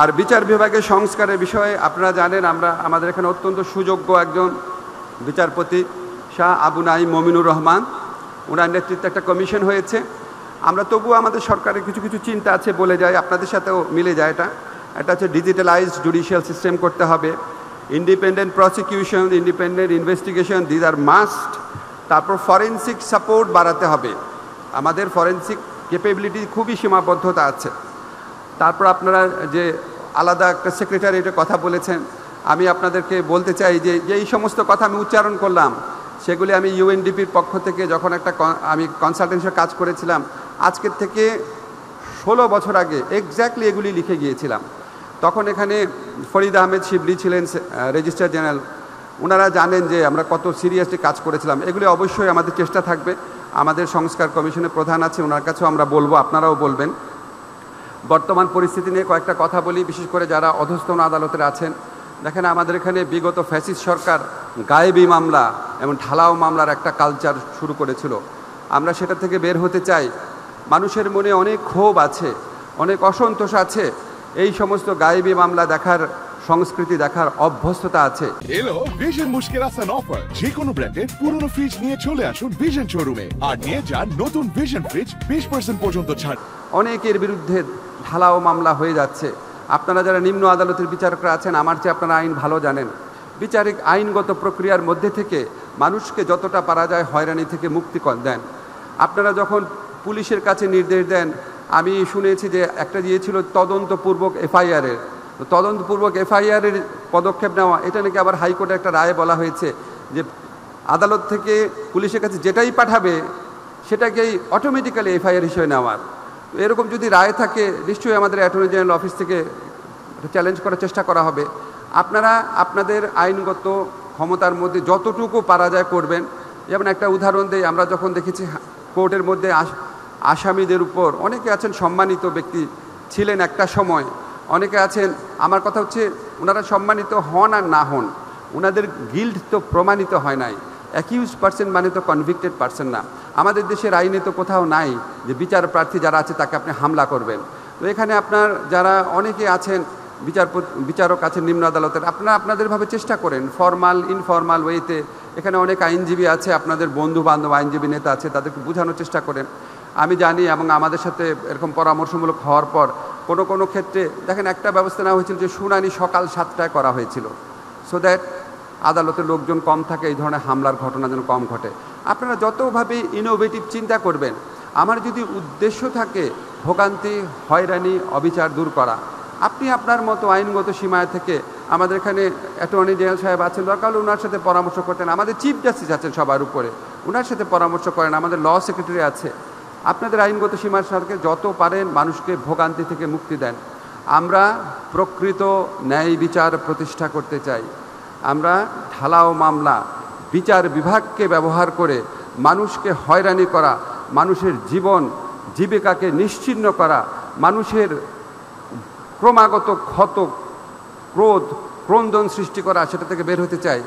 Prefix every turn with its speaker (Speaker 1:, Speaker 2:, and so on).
Speaker 1: আর বিচার বিভাগের সংস্কারের বিষয়ে আপনারা জানেন আমাদের এখানে অত্যন্ত সুযোগ্য একজন বিচারপতি শাহ আবু নাঈম মমিনুর রহমান, ওনার নেতৃত্বে একটা কমিশন হয়েছে। আমরা তবুও আমাদের সরকারের কিছু কিছু চিন্তা আছে বলে যায়, আপনাদের সাথেও মিলে যায়। এটা হচ্ছে ডিজিটালাইজড জুডিশিয়াল সিস্টেম করতে হবে, independent prosecution, independent investigation, these are must. তারপর ফরেনসিক সাপোর্ট বাড়াতে হবে, আমাদের ফরেনসিক ক্যাপাবিলিটি খুবই সীমাবদ্ধতা আছে। তারপর আপনারা যে আলাদা একটা সেক্রেটারিয়েটের কথা বলেছেন, আমি আপনাদেরকে বলতে চাই যে এই সমস্ত কথা আমি উচ্চারণ করলাম সেগুলি আমি ইউএনডিপির পক্ষ থেকে যখন আমি কনসালটেন্সির কাজ করেছিলাম, আজকের থেকে 16 বছর আগে এক্স্যাক্টলি এগুলি লিখে গিয়েছিলাম। তখন এখানে ফরিদ আহমেদ শিবলি ছিলেন রেজিস্ট্রার জেনারেল, ওনারা জানেন যে আমরা কত সিরিয়াসলি কাজ করেছিলাম। এগুলি অবশ্যই আমাদের চেষ্টা থাকবে। আমাদের সংস্কার কমিশনের প্রধান আছে, ওনার কাছেও আমরা বলবো, আপনারাও বলবেন। বর্তমান পরিস্থিতি নিয়ে কয়েকটা কথা বলি, বিশেষ করে যারা অধস্তন আদালতের আছেন। দেখেন, আমাদের এখানে বিগত ফ্যাসিস্ট সরকার গায়েবী মামলা এবং ঢালাও মামলার একটা কালচার শুরু করেছিল। আমরা সেটা থেকে বের হতে চাই। মানুষের মনে অনেক ক্ষোভ আছে, অনেক অসন্তোষ আছে, এই সমস্ত গায়েবী মামলা দেখার সংস্কৃতি দেখার অভ্যস্ততা আছে।
Speaker 2: এলো ভিশন মুশকিল আসান অফার, যে কোনো ব্র্যান্ডের পুরনো ফ্রিজ নিয়ে চলে আসুন ভিশন শোরুমে আর নিয়ে যান নতুন ভিশন ফ্রিজ 20% পর্যন্ত ছাড়।
Speaker 1: অনেকের বিরুদ্ধে ঢালাও মামলা হয়ে যাচ্ছে। আপনারা যারা নিম্ন আদালতের বিচারকরা আছেন, আমার চেয়ে আপনারা আইন ভালো জানেন। বিচারিক আইনগত প্রক্রিয়ার মধ্যে থেকে মানুষকে যতটা পারা যায় হয়রানি থেকে মুক্তি দেন। আপনারা যখন পুলিশের কাছে নির্দেশ দেন, আমি শুনেছি যে একটা দিয়েছিল তদন্তপূর্বক এফআইআরের, তদন্তপূর্বক এফআইআরের পদক্ষেপ নেওয়া, এটা নাকি আবার হাইকোর্টে একটা রায়ে বলা হয়েছে যে আদালত থেকে পুলিশের কাছে যেটাই পাঠাবে সেটাকেই অটোমেটিক্যালি এফআইআর হিসেবে নেওয়ার। এরকম যদি রায় থাকে, নিশ্চয়ই আমাদের অ্যাটর্নি জেনারেল অফিস থেকে চ্যালেঞ্জ করার চেষ্টা করা হবে। আপনারা আপনাদের আইনগত ক্ষমতার মধ্যে যতটুকু পারা যায় করবেন। যেমন একটা উদাহরণ দেই, আমরা যখন দেখেছি কোর্টের মধ্যে আসামিদের উপর অনেকে আছেন সম্মানিত ব্যক্তি ছিলেন একটা সময়, অনেকে আছেন, আমার কথা হচ্ছে ওনারা সম্মানিত হন আর না হন, ওনাদের গিল্ড তো প্রমাণিত হয় নাই। অ্যাকিউজ পার্সন মানে তো কনভিক্টেড পার্সন না। আমাদের দেশের আইনে তো কোথাও নাই যে বিচার প্রার্থী যারা আছে তাকে আপনি হামলা করবেন। তো এখানে আপনার যারা অনেকে আছেন বিচারক আছেন নিম্ন আদালতের, আপনারা আপনাদেরভাবে চেষ্টা করেন ফর্মাল ইনফর্মাল ওয়েতে। এখানে অনেক আইনজীবী আছে, আপনাদের বন্ধু বান্ধব আইনজীবী নেতা আছে, তাদেরকে বোঝানোর চেষ্টা করেন। আমি জানি এবং আমাদের সাথে এরকম পরামর্শমূলক হওয়ার পর কোনো ক্ষেত্রে দেখেন একটা ব্যবস্থা নেওয়া হয়েছিল যে শুনানি সকাল 7টায় করা হয়েছিল, সো দ্যাট আদালতের লোকজন কম থাকে, এই ধরনের হামলার ঘটনা যেন কম ঘটে। আপনারা যতভাবে ইনোভেটিভ চিন্তা করবেন, আমার যদি উদ্দেশ্য থাকে ভোগান্তি, হয়রানি, অবিচার দূর করা, আপনি আপনার মতো আইনগত সীমায় থেকে, আমাদের এখানে অ্যাটর্নি জেনারেল সাহেব আছেন, দরকার হলে ওনার সাথে পরামর্শ করতেন, আমাদের চিফ জাস্টিস আছেন সবার উপরে, ওনার সাথে পরামর্শ করেন, আমাদের ল সেক্রেটারি আছে। আপনাদের আইনগত সীমার সাথে যত পারেন মানুষকে ভোগান্তি থেকে মুক্তি দেন। আমরা প্রকৃত ন্যায় বিচার প্রতিষ্ঠা করতে চাই। আমরা ঢালাও মামলা, বিচার বিভাগকে ব্যবহার করে মানুষকে হয়রানি করা, মানুষের জীবন জীবিকাকে নিশ্চিহ্ন করা, মানুষের ক্রমাগত ক্ষত, ক্রোধ, ক্রন্দন সৃষ্টি করা, সেটা থেকে বের হতে চাই।